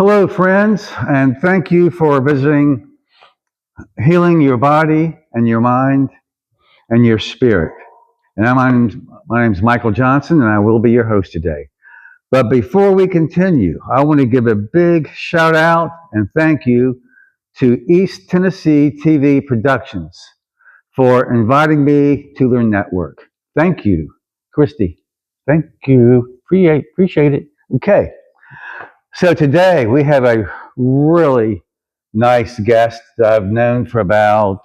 Hello, friends, and thank you for visiting Healing Your Body and Your Mind and Your Spirit. And my name's Michael Johnson, and I will be your host today. But before we continue, I want to give a big shout out and thank you to East Tennessee TV Productions for inviting me to their network. Thank you, Christy. Thank you. Appreciate it. Okay. So today we have a really nice guest that I've known for about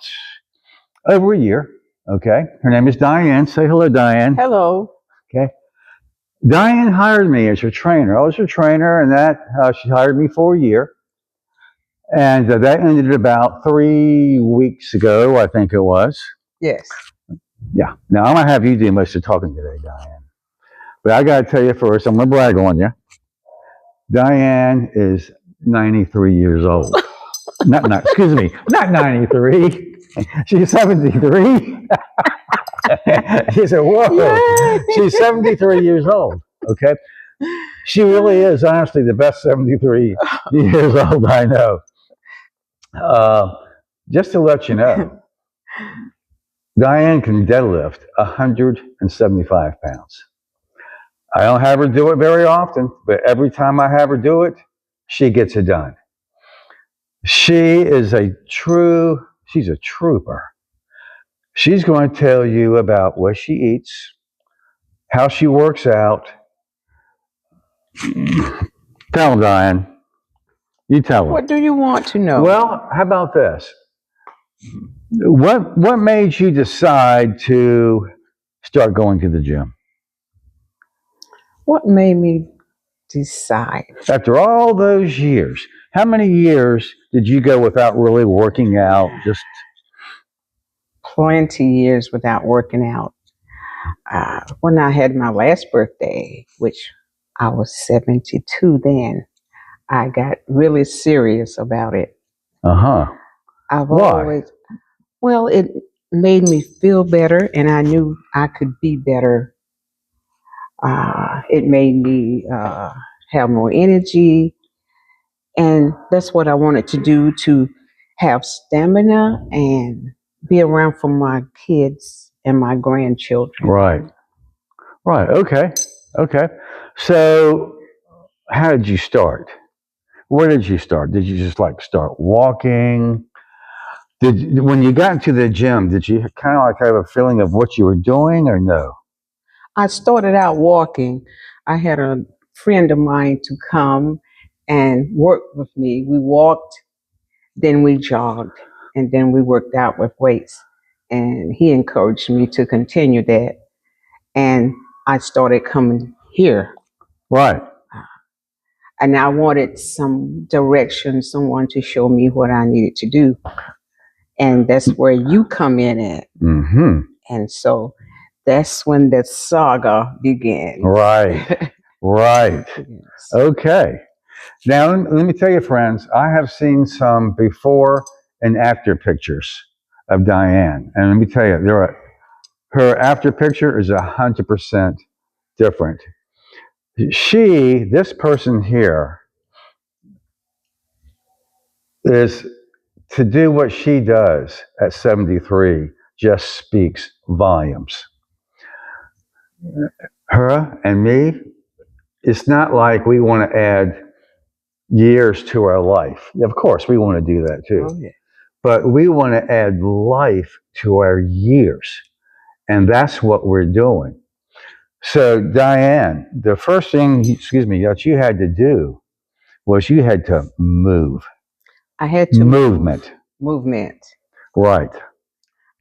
over a year. Okay. Her name is Diane. Say hello, Diane. Hello. Okay. Diane hired me as her trainer. I was her trainer, and she hired me for a year. And that ended about 3 weeks ago, I think it was. Yes. Yeah. Now I'm going to have you do most of the talking today, Diane. But I got to tell you first, I'm going to brag on you. Diane is 93 years old. Excuse me, not 93. She's 73. She said, whoa, Yay. she's 73 years old. Okay. She really is honestly the best 73 years old I know. Just to let you know, Diane can deadlift 175 pounds. I don't have her do it very often, but every time I have her do it, she gets it done. She is she's a trooper. She's going to tell you about what she eats, how she works out. Tell them, Diane. You tell them. What do you want to know? Well, how about this? What made you decide to start going to the gym? What made me decide? After all those years, how many years did you go without really working out? Just Plenty years without working out. When I had my last birthday, which I was 72 then, I got really serious about it. I've Why? Well, it made me feel better, and I knew I could be better. It made me have more energy, and that's what I wanted to do, to have stamina and be around for my kids and my grandchildren. Right. Okay. So, how did you start? Where did you start? Did you just start walking? When you got into the gym, did you kind of have a feeling of what you were doing, or no? I started out walking. I had a friend of mine to come and work with me. We walked, then we jogged, and then we worked out with weights. And he encouraged me to continue that. And I started coming here. Right. And I wanted some direction, someone to show me what I needed to do. And that's where you come in at. Mm-hmm. And so that's when the saga began. Right. Right. Yes. Okay. Now, let me tell you, friends, I have seen some before and after pictures of Diane. And let me tell you, her after picture is 100% different. This person here, is to do what she does at 73 just speaks volumes. Her and me, it's not like we want to add years to our life. Of course, we want to do that too. Oh, yeah. But we want to add life to our years. And that's what we're doing. So, Diane, the first thing, that you had to do was you had to move. I had to Movement. Movement. Right.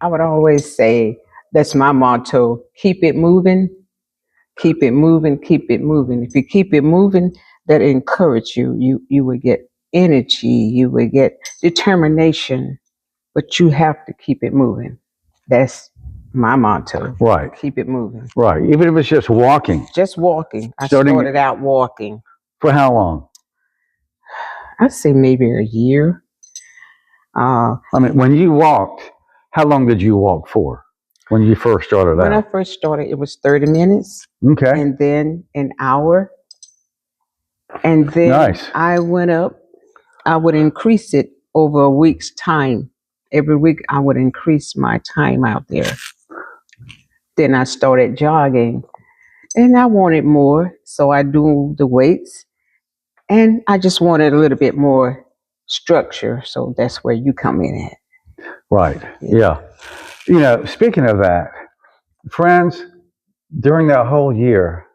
I would always say, that's my motto, keep it moving, keep it moving, keep it moving. If you keep it moving, that encourage you. You will get energy, you will get determination, but you have to keep it moving. That's my motto. Right. Keep it moving. Right. Even if it's just walking. Just walking. I started out walking. For how long? I'd say maybe a year. When you walked, how long did you walk for when you first started out? When I first started, it was 30 minutes. Okay. And then an hour. And then Nice. I went up, I would increase it over a week's time. Every week I would increase my time out there. Then I started jogging and I wanted more. So I do the weights and I just wanted a little bit more structure. So that's where you come in at. Right. Yeah. You know, speaking of that, friends, during that whole year,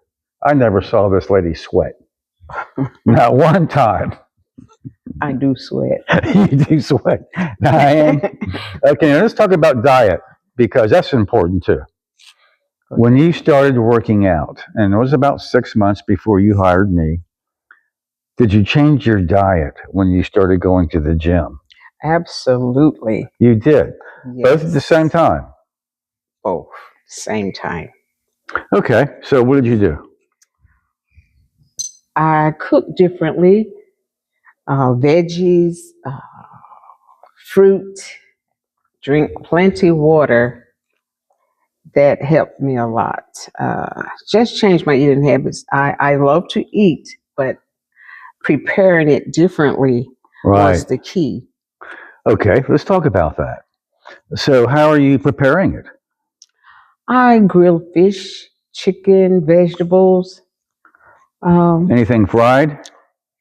I never saw this lady sweat. Not one time. I do sweat. You do sweat. Diane. Okay, now let's talk about diet because that's important too. When you started working out, and it was about 6 months before you hired me, did you change your diet when you started going to the gym? Absolutely. You did. Both at the Yes. same time. Both. Same time. Okay, so what did you do? I cook differently. Veggies, fruit, drink plenty water. That helped me a lot. Just changed my eating habits. I love to eat, but preparing it differently Right. was the key. Okay, let's talk about that. So, how are you preparing it? I grill fish, chicken, vegetables. Anything fried?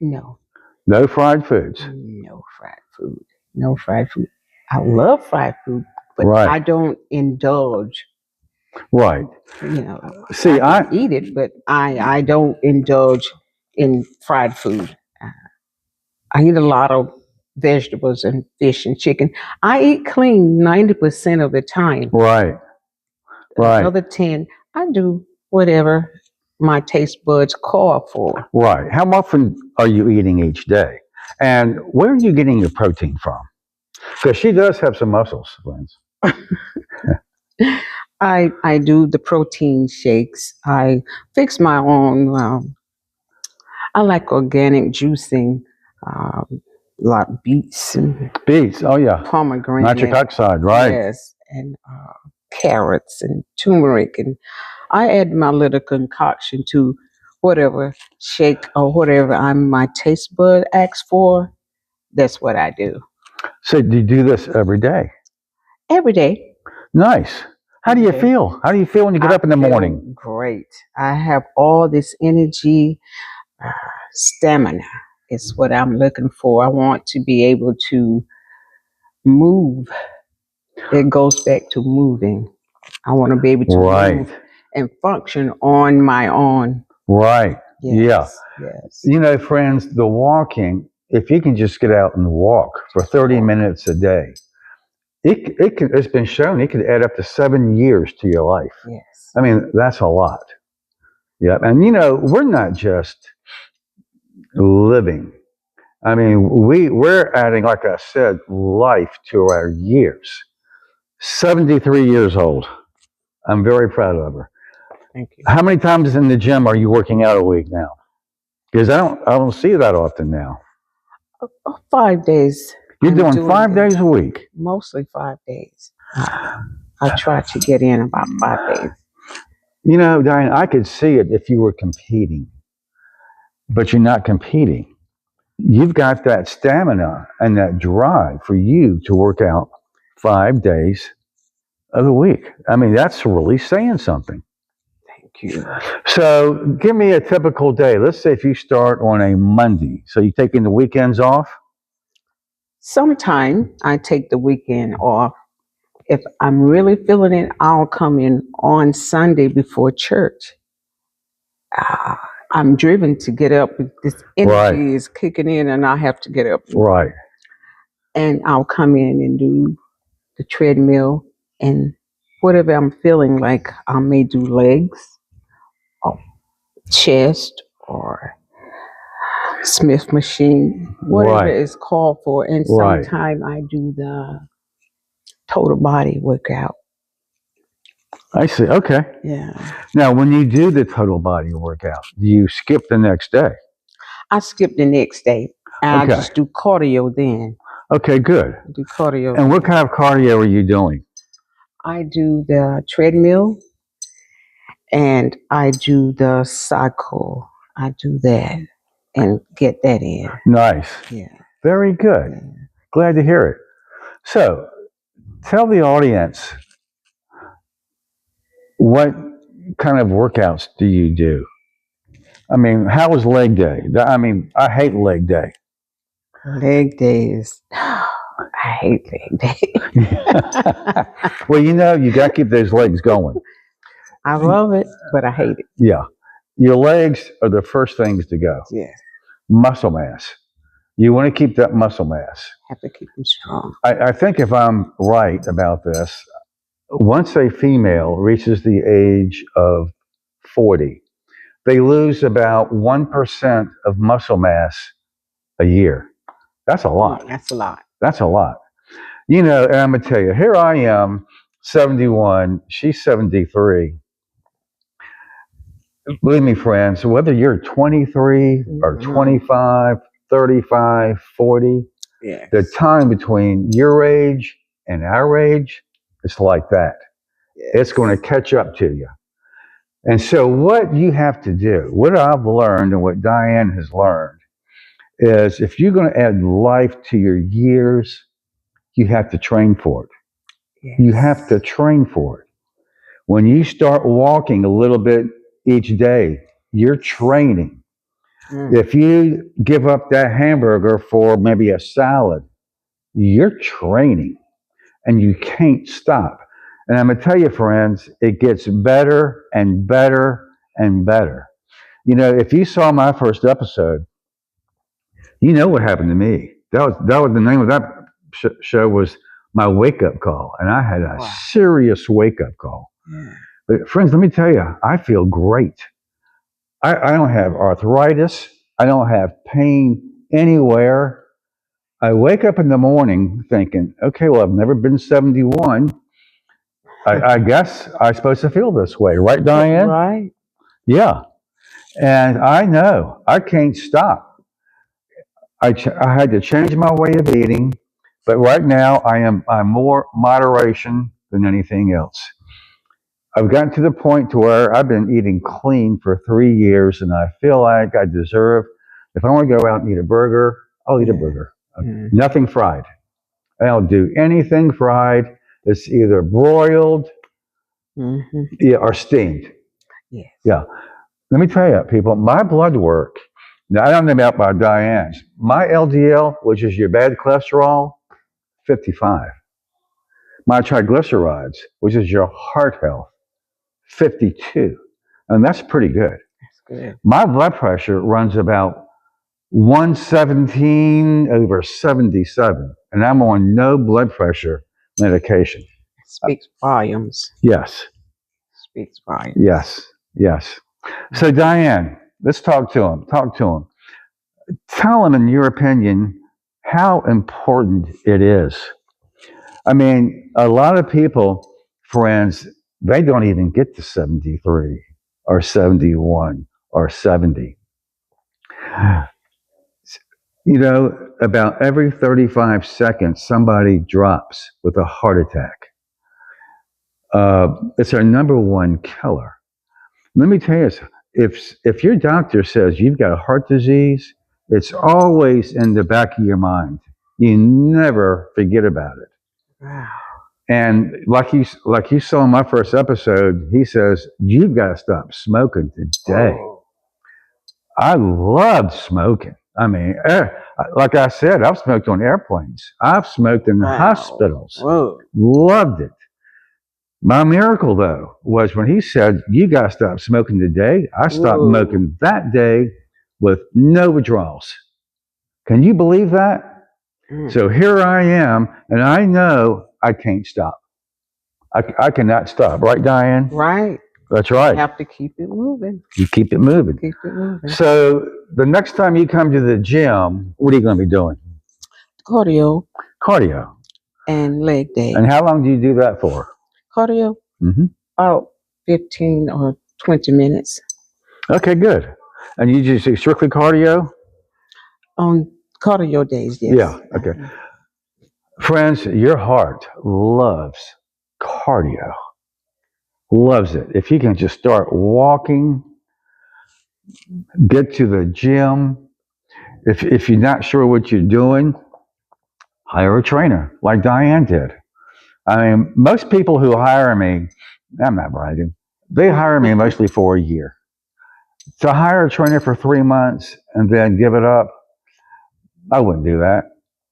No, No fried foods. no fried food. No fried food. I love fried food, but Right. I don't indulge. Right. You know, See, I can eat it, but I don't indulge in fried food. I eat a lot of vegetables and fish and chicken. I eat clean 90% of the time. Right. Right. Another 10, I do whatever my taste buds call for. Right. How often are you eating each day? And where are you getting your protein from? Because she does have some muscles, friends. I do the protein shakes. I fix my own. I like organic juicing, like beets and Beets. Oh, yeah. pomegranate. Nitric oxide. Right. Yes, and carrots and turmeric, and I add my little concoction to whatever shake or whatever my taste bud asks for. That's what I do So, do you do this every day? every day. Nice. How do you Okay. feel? How do you feel when you get I up in the feel morning? great. I have all this energy, uh, stamina. Is what I'm looking for. I want to be able to move. It goes back to moving. I want to be able to Right. move and function on my own. Right. Yeah. Yes, yes. You know, friends, the walking, if you can just get out and walk for 30 minutes a day, it's been shown it could add up to 7 years to your life. Yes. I mean, that's a lot. Yeah. And, you know, we're not just living. I mean, we're adding, like I said, life to our years. 73 years old. I'm very proud of her. Thank you. How many times in the gym are you working out a week now? Because I don't see that often now. 5 days. You're I'm doing 5 days a week. Mostly 5 days. I try to get in about 5 days. You know, Diane, I could see it if you were competing, but you're not competing. You've got that stamina and that drive for you to work out 5 days of the week. I mean, that's really saying something. Thank you. So give me a typical day. Let's say if you start on a Monday, so you taking the weekends off? Sometime I take the weekend off. If I'm really feeling it, I'll come in on Sunday before church. I'm driven to get up. This energy is kicking in, and I have to get up. Right. And I'll come in and do the treadmill and whatever I'm feeling like. I may do legs or chest or Smith machine, whatever Right. is called for. And Right. sometimes I do the total body workout. I see. Okay. Yeah. Now, when you do the total body workout, do you skip the next day? I skip the next day and Okay. I just do cardio then. Okay, good. I do cardio. And what kind of cardio are you doing? I do the treadmill and I do the cycle. I do that. and get that in. Nice. Yeah. Very good. Yeah. Glad to hear it. So, tell the audience, what kind of workouts do you do? I mean, how was leg day? I mean, I hate leg day. Leg days. I hate leg day. Well, you know, you got to keep those legs going. I love it, but I hate it. Yeah. Your legs are the first things to go. Yes. Muscle mass. You want to keep that muscle mass. Have to keep them strong. I think if I'm right about this, once a female reaches the age of 40, they lose about 1% of muscle mass a year. That's a lot. That's a lot. That's a lot. You know, and I'm going to tell you, here I am, 71, she's 73. Believe me, friends, whether you're 23 or 25, 35, 40, Yes. the time between your age and our age is like that. Yes. It's going to catch up to you. And so what you have to do, what I've learned and what Diane has learned, is if you're going to add life to your years, you have to train for it. Yes. You have to train for it. When you start walking a little bit each day, you're training. If you give up that hamburger for maybe a salad, you're training and you can't stop. And I'm going to tell you, friends, it gets better and better and better. You know, if you saw my first episode, you know what happened to me. That was the name of that show was my wake-up call. And I had a serious wake-up call. Yeah. But friends, let me tell you, I feel great. I don't have arthritis. I don't have pain anywhere. I wake up in the morning thinking, okay, well, I've never been 71. I guess I'm supposed to feel this way. Right, Diane? Right. Yeah. And I know I can't stop. I had to change my way of eating, but right now I'm more moderation than anything else. I've gotten to the point to where I've been eating clean for 3 years, and I feel like I deserve, if I want to go out and eat a burger, I'll eat a burger. Nothing fried. I don't do anything fried. It's either broiled or steamed. Yes. Yeah. Let me tell you, people, my blood work, now I don't know about Diane's, my LDL, which is your bad cholesterol, 55. My triglycerides, which is your heart health, 52. And that's pretty good. That's good. My blood pressure runs about 117 over 77, and I'm on no blood pressure medication. Speaks volumes. Yes. Speaks volumes. Yes. Yes. So, Diane, let's talk to him. Talk to him. Tell him, in your opinion, how important it is. I mean, a lot of people, friends, they don't even get to 73 or 71 or 70. You know, about every 35 seconds, somebody drops with a heart attack. It's our number one killer. Let me tell you, if your doctor says you've got a heart disease, it's always in the back of your mind. You never forget about it. Wow. And like you saw in my first episode, he says, you've got to stop smoking today. Oh. I loved smoking. I mean, like I said, I've smoked on airplanes. I've smoked in hospitals. Whoa. Loved it. My miracle, though, was when he said, you got to stop smoking today. I stopped smoking that day with no withdrawals. Can you believe that? So here I am, and I know I can't stop. I cannot stop. Right, Diane? Right. That's right. You have to keep it moving. You keep it moving. Keep it moving. So the next time you come to the gym, what are you going to be doing? Cardio. Cardio. And leg day. And how long do you do that for? Cardio? About 15 or 20 minutes. Okay, good. And you just do strictly cardio? On cardio days, yes. Yeah, okay. Friends, your heart loves cardio. Loves it. If you can just start walking, get to the gym, If you're not sure what you're doing, hire a trainer like Diane did. I mean, most people who hire me, I'm not bragging, they hire me mostly for a year. To hire a trainer for 3 months and then give it up, I wouldn't do that.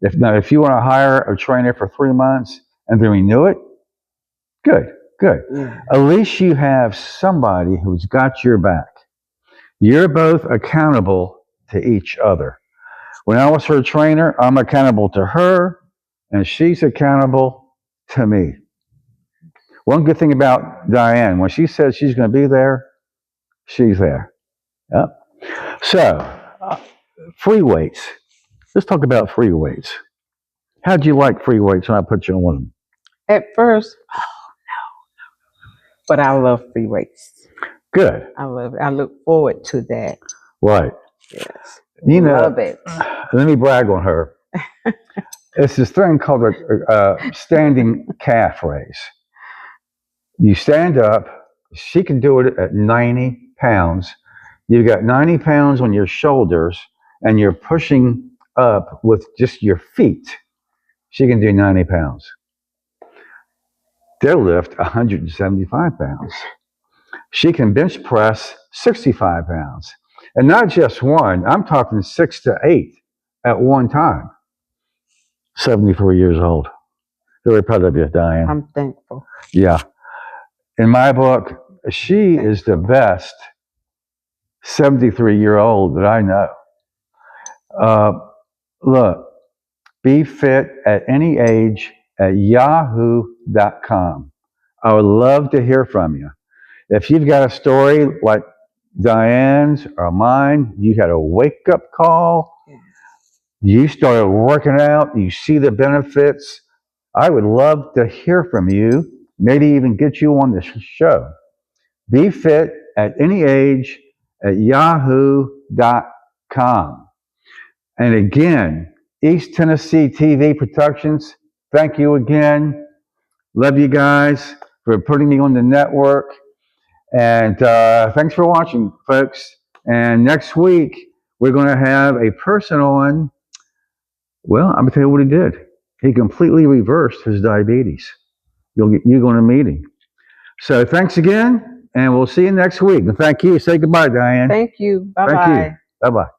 If you want to hire a trainer for 3 months and then renew it, good. Yeah. At least you have somebody who's got your back. You're both accountable to each other. When I was her trainer, I'm accountable to her, and she's accountable to me. One good thing about Diane, when she says she's going to be there, she's there. Yep. So, free weights. Let's talk about free weights. How'd you like free weights when I put you on one? At first, but I love free weights. Good. I love it. I look forward to that. Right. Yes. You know, Love it. let me brag on her. It's this thing called a standing calf raise. You stand up. She can do it at 90 pounds. You've got 90 pounds on your shoulders, and you're pushing up with just your feet. She can do 90 pounds. Deadlift 175 pounds. She can bench press 65 pounds. And not just one, I'm talking 6 to 8 at one time. 73 years old. Very proud of you, Diane. I'm thankful. Yeah. In my book, she is the best 73-year-old that I know. Look, be fit at any age at yahoo.com. I would love to hear from you. If you've got a story like Diane's or mine, you had a wake-up call, you started working out, you see the benefits, I would love to hear from you, maybe even get you on the show. Be fit at any age at yahoo.com. And again, East Tennessee TV Productions, thank you again. Love you guys for putting me on the network. And thanks for watching, folks. And next week, we're going to have a person on. Well, I'm going to tell you what he did. He completely reversed his diabetes. You're going to meet him. So thanks again, and we'll see you next week. And thank you. Say goodbye, Diane. Thank you. Bye-bye. Thank you. Bye-bye.